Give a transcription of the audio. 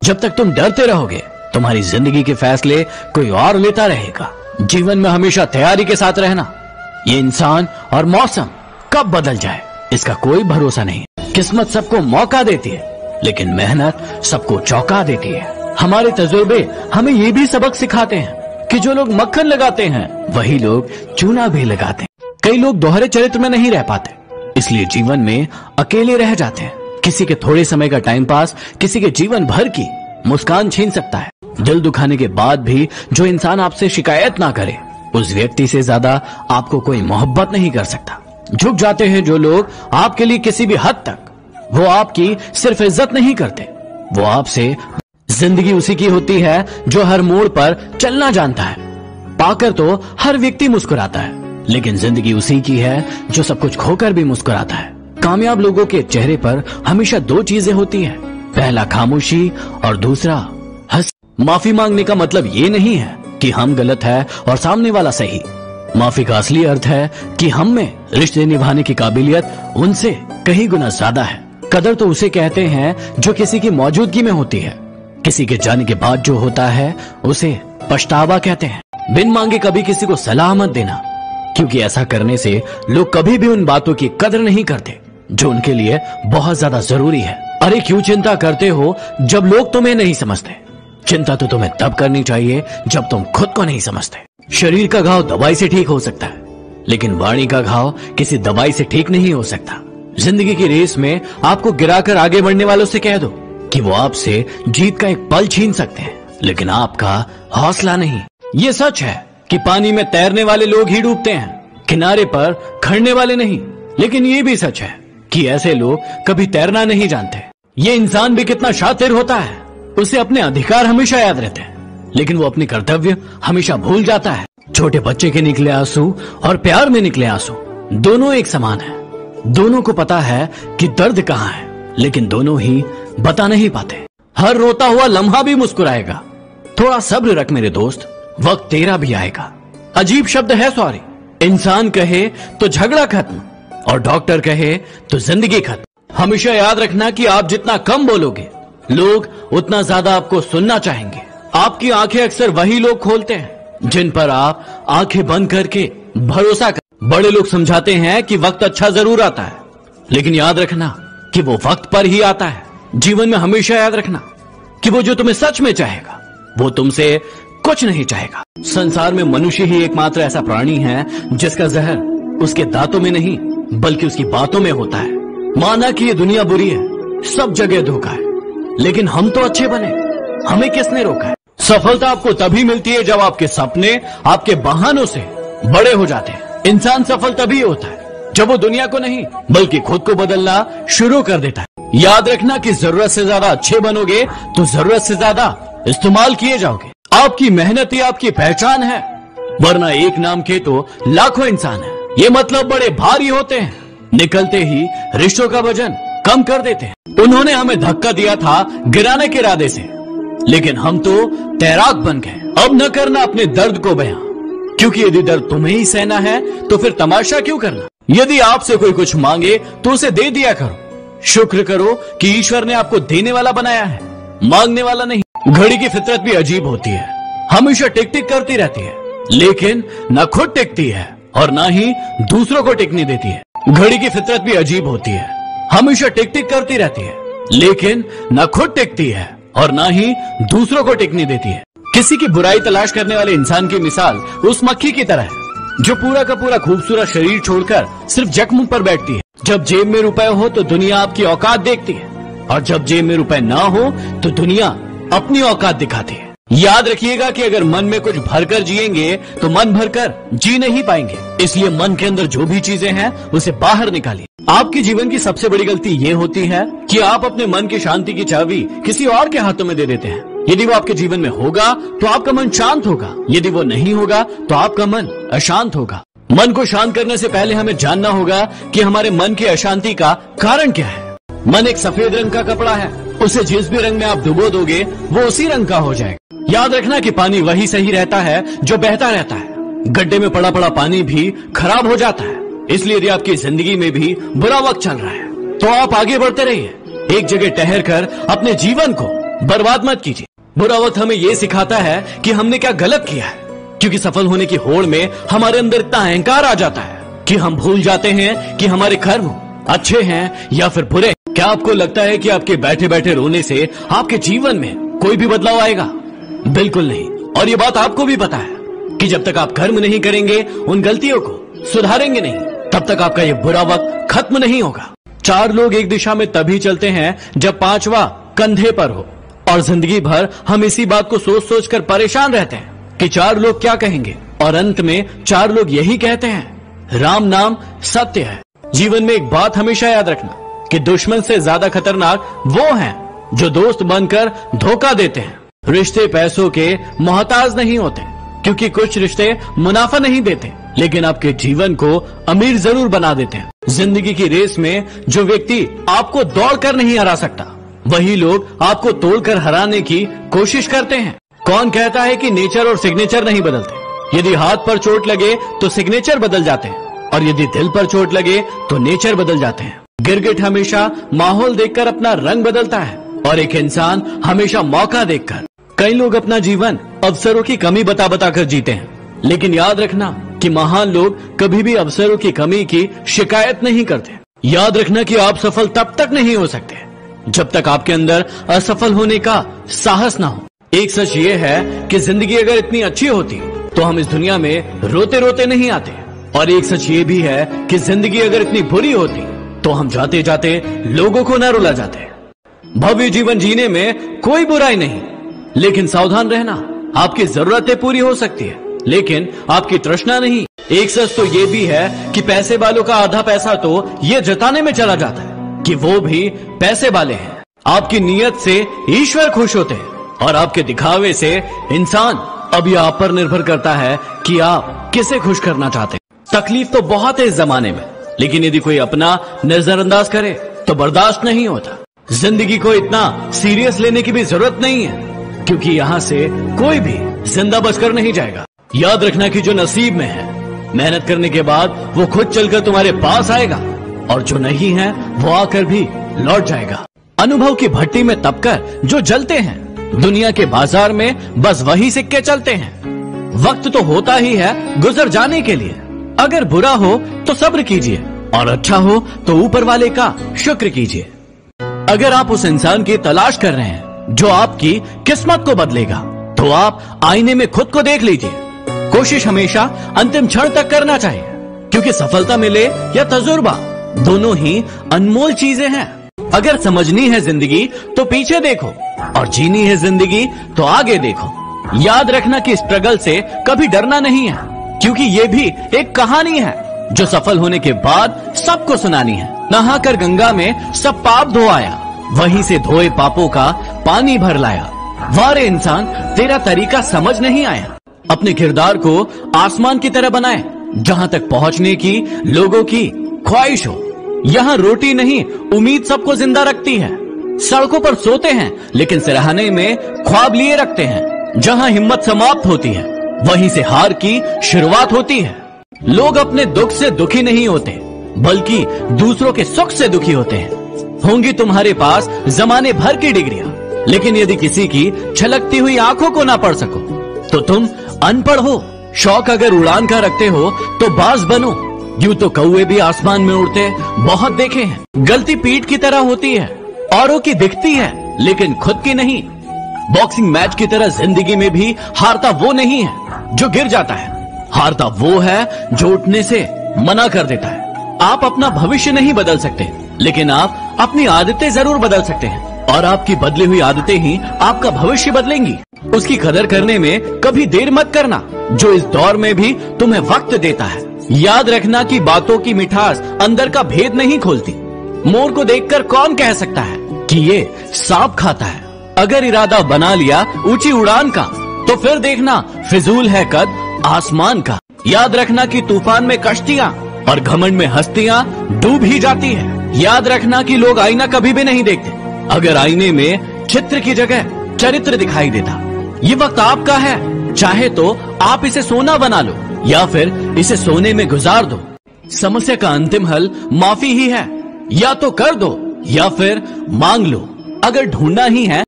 जब तक तुम डरते रहोगे तुम्हारी जिंदगी के फैसले कोई और लेता रहेगा। जीवन में हमेशा तैयारी के साथ रहना। ये इंसान और मौसम कब बदल जाए इसका कोई भरोसा नहीं। किस्मत सबको मौका देती है लेकिन मेहनत सबको चौंका देती है। हमारे तजुर्बे हमें ये भी सबक सिखाते हैं कि जो लोग मक्खन लगाते हैं वही लोग चूना भी लगाते हैं। कई लोग दोहरे चरित्र में नहीं रह पाते, इसलिए जीवन में अकेले रह जाते हैं। किसी के थोड़े समय का टाइम पास किसी के जीवन भर की मुस्कान छीन सकता है। दिल दुखाने के बाद भी जो इंसान आपसे शिकायत ना करे उस व्यक्ति से ज्यादा आपको कोई मोहब्बत नहीं कर सकता। झुक जाते हैं जो लोग आपके लिए किसी भी हद तक। वो आपकी सिर्फ इज्जत नहीं करते, वो आपसे। जिंदगी उसी की होती है जो हर मोड़ पर चलना जानता है। पाकर तो हर व्यक्ति मुस्कुराता है, लेकिन जिंदगी उसी की है जो सब कुछ खोकर भी मुस्कुराता है। कामयाब लोगों के चेहरे पर हमेशा दो चीजें होती हैं, पहला खामोशी और दूसरा हंसी। माफी मांगने का मतलब ये नहीं है कि हम गलत है और सामने वाला सही। माफी का असली अर्थ है कि हम में रिश्ते निभाने की काबिलियत उनसे कहीं गुना ज्यादा है। कदर तो उसे कहते हैं जो किसी की मौजूदगी में होती है। किसी के जाने के बाद जो होता है उसे पछतावा कहते हैं। बिन मांगे कभी किसी को सलाह मत देना, क्योंकि ऐसा करने से लोग कभी भी उन बातों की कदर नहीं करते जो उनके लिए बहुत ज्यादा जरूरी है। अरे क्यों चिंता करते हो जब लोग तुम्हें नहीं समझते? चिंता तो तुम्हें तब करनी चाहिए जब तुम खुद को नहीं समझते। शरीर का घाव दवाई से ठीक हो सकता है, लेकिन वाणी का घाव किसी दवाई से ठीक नहीं हो सकता। जिंदगी की रेस में आपको गिराकर आगे बढ़ने वालों से कह दो कि वो आपसे जीत का एक पल छीन सकते हैं, लेकिन आपका हौसला नहीं। ये सच है कि पानी में तैरने वाले लोग ही डूबते हैं, किनारे पर खड़ने वाले नहीं। लेकिन ये भी सच है कि ऐसे लोग कभी तैरना नहीं जानते। ये इंसान भी कितना शातिर होता है, उसे अपने अधिकार हमेशा याद रहते हैं, लेकिन वो अपने कर्तव्य हमेशा भूल जाता है। छोटे बच्चे के निकले आंसू और प्यार में निकले आंसू दोनों एक समान है। दोनों को पता है कि दर्द कहाँ है, लेकिन दोनों ही बता नहीं पाते। हर रोता हुआ लम्हा भी मुस्कुराएगा। थोड़ा सब्र रख मेरे दोस्त, वक्त तेरा भी आएगा। अजीब शब्द है सॉरी। इंसान कहे तो झगड़ा खत्म और डॉक्टर कहे तो जिंदगी खत्म। हमेशा याद रखना कि आप जितना कम बोलोगे लोग उतना ज्यादा आपको सुनना चाहेंगे। आपकी आंखें अक्सर वही लोग खोलते हैं जिन पर आप आंखें बंद करके भरोसा कर। बड़े लोग समझाते हैं कि वक्त अच्छा जरूर आता है, लेकिन याद रखना कि वो वक्त पर ही आता है। जीवन में हमेशा याद रखना कि वो जो तुम्हें सच में चाहेगा वो तुमसे कुछ नहीं चाहेगा। संसार में मनुष्य ही एकमात्र ऐसा प्राणी है जिसका जहर उसके दांतों में नहीं बल्कि उसकी बातों में होता है। माना कि ये दुनिया बुरी है, सब जगह धोखा है, लेकिन हम तो अच्छे बने, हमें किसने रोका है? सफलता आपको तभी मिलती है जब आपके सपने आपके बहानों से बड़े हो जाते हैं। इंसान सफल तभी होता है जब वो दुनिया को नहीं बल्कि खुद को बदलना शुरू कर देता है। याद रखना कि जरूरत से ज्यादा अच्छे बनोगे तो जरूरत से ज्यादा इस्तेमाल किए जाओगे। आपकी मेहनत ही आपकी पहचान है, वरना एक नाम के तो लाखों इंसान है। ये मतलब बड़े भारी होते हैं, निकलते ही रिश्तों का वजन कम कर देते हैं। उन्होंने हमें धक्का दिया था गिराने के इरादे से, लेकिन हम तो तैराक बन गए। अब न करना अपने दर्द को बयां, क्योंकि यदि दर्द तुम्हें ही सहना है तो फिर तमाशा क्यों करना? यदि आपसे कोई कुछ मांगे तो उसे दे दिया करो। शुक्र करो कि ईश्वर ने आपको देने वाला बनाया है, मांगने वाला नहीं। घड़ी की फितरत भी अजीब होती है, हमेशा टिक टिक करती रहती है, लेकिन न खुद टिकती है और न ही दूसरों को टिकने देती है। घड़ी की फितरत भी अजीब होती है, हमेशा टिक टिक करती रहती है, लेकिन न खुद टिकती है और न ही दूसरों को टिकने देती है। किसी की बुराई तलाश करने वाले इंसान की मिसाल उस मक्खी की तरह है जो पूरा का पूरा खूबसूरत शरीर छोड़कर सिर्फ जख्म पर बैठती है। जब जेब में रुपए हो तो दुनिया आपकी औकात देखती है, और जब जेब में रुपए ना हो तो दुनिया अपनी औकात दिखाती है। याद रखिएगा कि अगर मन में कुछ भरकर जिएंगे तो मन भरकर जी नहीं पाएंगे। इसलिए मन के अंदर जो भी चीजें हैं उसे बाहर निकालिए। आपकी जीवन की सबसे बड़ी गलती ये होती है कि आप अपने मन की शांति की चाबी किसी और के हाथों में दे देते हैं। यदि वो आपके जीवन में होगा तो आपका मन शांत होगा, यदि वो नहीं होगा तो आपका मन अशांत होगा। मन को शांत करने से पहले हमें जानना होगा कि हमारे मन की अशांति का कारण क्या है। मन एक सफेद रंग का कपड़ा है, उसे जिस भी रंग में आप डुबो दोगे वो उसी रंग का हो जाएगा। याद रखना कि पानी वही सही रहता है जो बहता रहता है। गड्ढे में पड़ा पड़ा पानी भी खराब हो जाता है। इसलिए यदि आपकी जिंदगी में भी बुरा वक्त चल रहा है तो आप आगे बढ़ते रहिए। एक जगह ठहर कर अपने जीवन को बर्बाद मत कीजिए। बुरा वक्त हमें यह सिखाता है कि हमने क्या गलत किया है, क्योंकि सफल होने की होड़ में हमारे अंदर इतना अहंकार आ जाता है कि हम भूल जाते हैं कि हमारे कर्म अच्छे हैं या फिर बुरे। क्या आपको लगता है कि आपके बैठे बैठे रोने से आपके जीवन में कोई भी बदलाव आएगा? बिल्कुल नहीं। और ये बात आपको भी पता है कि जब तक आप कर्म नहीं करेंगे, उन गलतियों को सुधारेंगे नहीं, तब तक आपका ये बुरा वक्त खत्म नहीं होगा। 4 लोग एक दिशा में तभी चलते हैं जब 5वां कंधे पर हो, और जिंदगी भर हम इसी बात को सोच सोच कर परेशान रहते हैं कि 4 लोग क्या कहेंगे, और अंत में 4 लोग यही कहते हैं, राम नाम सत्य है। जीवन में एक बात हमेशा याद रखना कि दुश्मन से ज्यादा खतरनाक वो हैं जो दोस्त बनकर धोखा देते हैं। रिश्ते पैसों के मोहताज नहीं होते, क्योंकि कुछ रिश्ते मुनाफा नहीं देते, लेकिन आपके जीवन को अमीर जरूर बना देते हैं। जिंदगी की रेस में जो व्यक्ति आपको दौड़कर नहीं हरा सकता, वही लोग आपको तोड़कर हराने की कोशिश करते हैं। कौन कहता है कि नेचर और सिग्नेचर नहीं बदलते? यदि हाथ पर चोट लगे तो सिग्नेचर बदल जाते हैं, और यदि दिल पर चोट लगे तो नेचर बदल जाते हैं। गिरगिट हमेशा माहौल देखकर अपना रंग बदलता है, और एक इंसान हमेशा मौका देखकर। कई लोग अपना जीवन अवसरों की कमी बता बता कर जीते हैं, लेकिन याद रखना कि महान लोग कभी भी अवसरों की कमी की शिकायत नहीं करते। याद रखना कि आप सफल तब तक नहीं हो सकते जब तक आपके अंदर असफल होने का साहस ना हो। एक सच ये है कि जिंदगी अगर इतनी अच्छी होती तो हम इस दुनिया में रोते रोते नहीं आते, और एक सच ये भी है कि जिंदगी अगर इतनी बुरी होती तो हम जाते जाते लोगों को न रुला जाते। भव्य जीवन जीने में कोई बुराई नहीं, लेकिन सावधान रहना, आपकी जरूरतें पूरी हो सकती है, लेकिन आपकी तृष्णा नहीं। एक सच तो ये भी है कि पैसे वालों का आधा पैसा तो ये जताने में चला जाता है कि वो भी पैसे वाले हैं। आपकी नीयत से ईश्वर खुश होते हैं, और आपके दिखावे से इंसान। अब यह आप पर निर्भर करता है कि आप किसे खुश करना चाहते हैं। तकलीफ तो बहुत है इस जमाने में, लेकिन यदि कोई अपना नजरअंदाज करे तो बर्दाश्त नहीं होता। जिंदगी को इतना सीरियस लेने की भी जरूरत नहीं है, क्योंकि यहाँ से कोई भी जिंदा बचकर नहीं जाएगा। याद रखना कि जो नसीब में है, मेहनत करने के बाद वो खुद चलकर तुम्हारे पास आएगा, और जो नहीं है वो आकर भी लौट जाएगा। अनुभव की भट्टी में तपकर जो जलते हैं, दुनिया के बाजार में बस वही सिक्के चलते हैं। वक्त तो होता ही है गुजर जाने के लिए। अगर बुरा हो तो सब्र कीजिए, और अच्छा हो तो ऊपर वाले का शुक्र कीजिए। अगर आप उस इंसान की तलाश कर रहे हैं जो आपकी किस्मत को बदलेगा, तो आप आईने में खुद को देख लीजिए। कोशिश हमेशा अंतिम क्षण तक करना चाहिए, क्योंकि सफलता मिले या तजुर्बा, दोनों ही अनमोल चीजें हैं। अगर समझनी है जिंदगी तो पीछे देखो, और जीनी है जिंदगी तो आगे देखो। याद रखना कि स्ट्रगल से कभी डरना नहीं है, क्योंकि ये भी एक कहानी है जो सफल होने के बाद सबको सुनानी है। नहाकर गंगा में सब पाप धो आया, वहीं से धोए पापों का पानी भर लाया। वारे इंसान, तेरा तरीका समझ नहीं आया। अपने किरदार को आसमान की तरह बनाए, जहां तक पहुंचने की लोगों की ख्वाहिश हो। यहाँ रोटी नहीं, उम्मीद सबको जिंदा रखती है। सड़कों पर सोते हैं, लेकिन सिरहाने में ख्वाब लिए रखते हैं। जहाँ हिम्मत समाप्त होती है, वहीं से हार की शुरुआत होती है। लोग अपने दुख से दुखी नहीं होते, बल्कि दूसरों के सुख से दुखी होते हैं। होंगी तुम्हारे पास जमाने भर की डिग्रियां, लेकिन यदि किसी की छलकती हुई आंखों को ना पढ़ सको तो तुम अनपढ़ हो। शौक अगर उड़ान का रखते हो तो बाज बनो। यूं तो कौवे भी आसमान में उड़ते बहुत देखे हैं। गलती पीठ की तरह होती है, औरों की दिखती है, लेकिन खुद की नहीं। बॉक्सिंग मैच की तरह जिंदगी में भी हारता वो नहीं है जो गिर जाता है, हारता वो है जो उठने से मना कर देता है। आप अपना भविष्य नहीं बदल सकते, लेकिन आप अपनी आदतें जरूर बदल सकते हैं, और आपकी बदली हुई आदतें ही आपका भविष्य बदलेंगी। उसकी कदर करने में कभी देर मत करना, जो इस दौर में भी तुम्हें वक्त देता है। याद रखना कि बातों की मिठास अंदर का भेद नहीं खोलती। मोर को देखकर कौन कह सकता है कि ये सांप खाता है। अगर इरादा बना लिया ऊंची उड़ान का, तो फिर देखना फिजूल है कद आसमान का। याद रखना कि तूफान में कश्तियां और घमंड में हस्तियां डूब ही जाती है। याद रखना कि लोग आईना कभी भी नहीं देखते, अगर आईने में चित्र की जगह चरित्र दिखाई देता। ये वक्त आपका है, चाहे तो आप इसे सोना बना लो या फिर इसे सोने में गुजार दो। समस्या का अंतिम हल माफी ही है, या तो कर दो या फिर मांग लो। अगर ढूंढना ही है